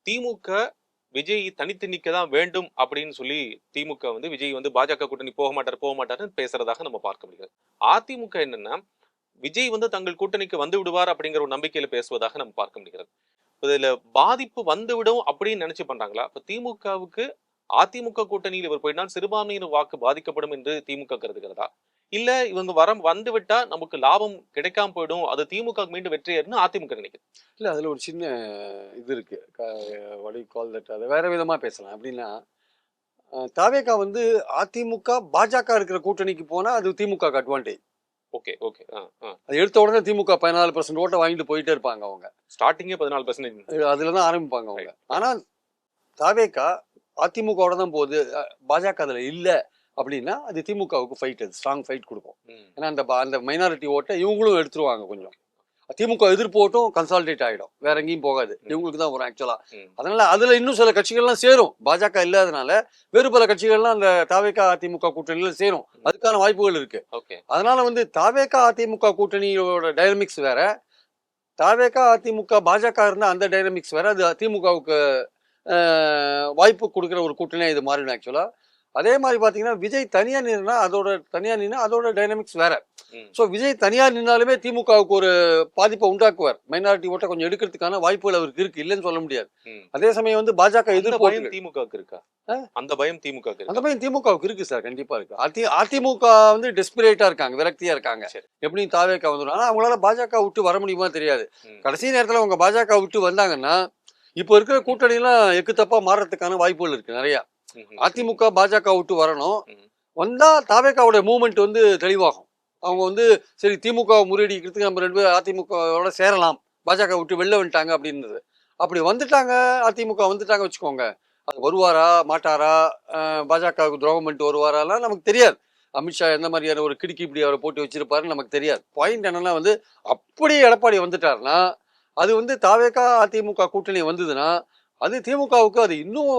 திமுக விஜய் தனித்து நிக்க தான் வேண்டும் அப்படின்னு சொல்லி திமுக வந்து விஜய் வந்து பாஜக கூட்டணி போக மாட்டாருன்னு பேசுறதாக நம்ம பார்க்க முடியாது. அதிமுக என்னன்னா விஜய் வந்து தங்கள் கூட்டணிக்கு வந்து விடுவார் அப்படிங்கிற ஒரு நம்பிக்கையில பேசுவதாக நம்ம பார்க்க முடிகிறது. இதுல பாதிப்பு வந்துவிடும் அப்படின்னு நினைச்சு பண்றாங்களா? இப்ப திமுகவுக்கு அதிமுக கூட்டணியில் இவர் போயிட்டால் சிறுபான்மையினர் வாக்கு பாதிக்கப்படும் என்று திமுக கருதுகிறதா? இல்ல இவங்க வந்து விட்டா நமக்கு லாபம் கிடைக்காம போயிடும், அது திமுக மீண்டும் வெற்றியேறுன்னு அதிமுக நினைக்குது. இல்ல அதுல ஒரு சின்ன இது இருக்கு. வாட் யூ கால் தட், அதை வேற விதமா பேசலாம். அப்படின்னா தாவேகா வந்து அதிமுக பாஜக இருக்கிற கூட்டணிக்கு போனா அது திமுக அட்வான்டேஜ். Okay okay. அது எடுத்த உடனே திமுக 14% ஓட்டை வாங்கிட்டு போயிட்டே இருப்பாங்க. அவங்க ஸ்டார்டிங்கே 14% அதுலதான் ஆரம்பிப்பாங்க அவங்க. ஆனா தாவேகா அதிமுகவோட தான் போகுது, பாஜக அதுல இல்ல அப்படின்னா அது திமுகவுக்கு ஃபைட், அது ஸ்ட்ராங் ஃபைட் கொடுக்கும். ஏன்னா அந்த மைனாரிட்டி ஓட்டை இவங்களும் எடுத்துருவாங்க. கொஞ்சம் திமுக எதிர்ப்பு ஓட்டும் கன்சாலிடேட் ஆகிடும், வேற எங்கேயும் போகாது, இவங்களுக்கு தான் வரும் ஆக்சுவலா. அதனால அதுல இன்னும் சில கட்சிகள்லாம் சேரும். பாஜக இல்லாதனால வேறு பல கட்சிகள்லாம் அந்த தாவேகா அதிமுக கூட்டணியில சேரும், அதுக்கான வாய்ப்புகள் இருக்கு. அதனால வந்து தாவேகா அதிமுக கூட்டணியோட டைனமிக்ஸ் வேற, தாவேகா அதிமுக பாஜக இருந்தா அந்த டைனமிக்ஸ் வேற. அது திமுகவுக்கு வாய்ப்பு கொடுக்குற ஒரு கூட்டணியா இது மாறிடும் ஆக்சுவலா. அதே மாதிரி பாத்தீங்கன்னா விஜய் தனியா நின்னா அதோட டைனமிக்ஸ் வேற. சோ விஜய் தனியா நின்னாலுமே திமுகவுக்கு ஒரு பாதிப்பை உண்டாக்குவார். மைனாரிட்டி ஓட்டை கொஞ்சம் எடுக்கிறதுக்கான வாய்ப்புகள் அவருக்கு இருக்கு, இல்லைன்னு சொல்ல முடியாது. அதே சமயம் வந்து பாஜக எதிர்ப்பு திமுகவுக்கு இருக்கா? அந்த பயம் திமுகவுக்கு இருக்கு சார், கண்டிப்பா இருக்கு. அதிமுக வந்து டெஸ்பிரேட்டா இருக்காங்க, விரக்தியா இருக்காங்க. எப்படி தாவேகா வந்துடும், ஆனா அவங்களால பாஜக விட்டு வர முடியுமா தெரியாது. கடைசி நேரத்துல அவங்க பாஜக விட்டு வந்தாங்கன்னா இப்ப இருக்கிற கூட்டணி எல்லாம் எக்கு தப்பா மாறதுக்கான வாய்ப்புகள் இருக்கு நிறைய. அதிமுக பாஜக விட்டு வரணும், வந்தா தாவேகாவோட மூவ்மெண்ட் வந்து தெளிவாகும். அவங்க வந்து சரி திமுக முறியடிக்கிறதுக்கு நம்ம 2 பேரும் அதிமுகவோட சேரலாம், பாஜக விட்டு வெளில வந்துட்டாங்க அப்படின்றது. அப்படி வந்துட்டாங்க, அதிமுக வந்துட்டாங்க வச்சுக்கோங்க, அது வருவாரா மாட்டாரா, பாஜகவுக்கு துரோகம் பண்ணிட்டு வருவாராலாம் நமக்கு தெரியாது. அமித்ஷா எந்த மாதிரியான ஒரு கிடுக்கி இப்படி அவரை போட்டு வச்சிருப்பாருன்னு நமக்கு தெரியாது. பாயிண்ட் என்னன்னா வந்து அப்படியே எடப்பாடி வந்துட்டாருன்னா அது வந்து தாவேகா அதிமுக கூட்டணி வந்ததுன்னா அது திமுகவுக்கு அது இன்னும்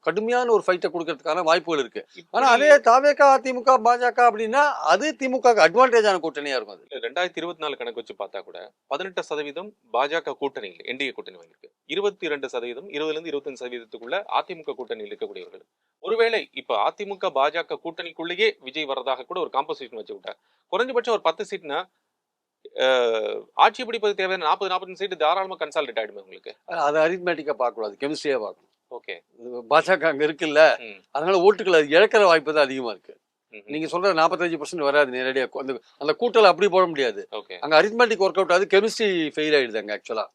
கடுமையான ஒரு ஃபைட்டை கொடுக்கறதுக்கான வாய்ப்புகள் இருக்கு. ஆனா அதே தாவேகா அதிமுக பாஜக அப்படின்னா அது திமுக அட்வான்டேஜான கூட்டணியா இருக்கும். அது 2024 கணக்கு வச்சு பார்த்தா கூட 18% பாஜக கூட்டணி என்டிஏ கூட்டணி வாங்கியிருக்கு. 22% 20-25% அதிமுக கூட்டணியில் இருக்கக்கூடியவர்கள். ஒருவேளை இப்ப அதிமுக பாஜக கூட்டணிக்குள்ளேயே விஜய் வர்றதாக கூட ஒரு காம்போசிஷன் வச்சு விட்டா குறைஞ்சபட்சம் ஒரு 10 சீட்னா ஆட்சி பிடிப்பது தேவையான 40-45 சீட்டு தாராளமா கன்சாலிடேட் ஆயிடுமே உங்களுக்கு. அது அரித்மேட்டிக்கா பார்க்கக்கூடாது, கெமிஸ்ட்ரியா பார்க்கணும். ஓகே, பாஜக அங்க இருக்குல்ல, அதனால ஓட்டுகள் அது இழக்கிற வாய்ப்பு தான் அதிகமா இருக்கு. நீங்க சொல்ற 45% வராது நேரடியா, அந்த கூட்டல் அப்படி போட முடியாது. அங்க அரித்மேட்டிக் ஒர்க் அவுட் ஆகுது, கெமிஸ்ட்ரி ஃபெயில் ஆயிடுது அங்க ஆக்சுவலா.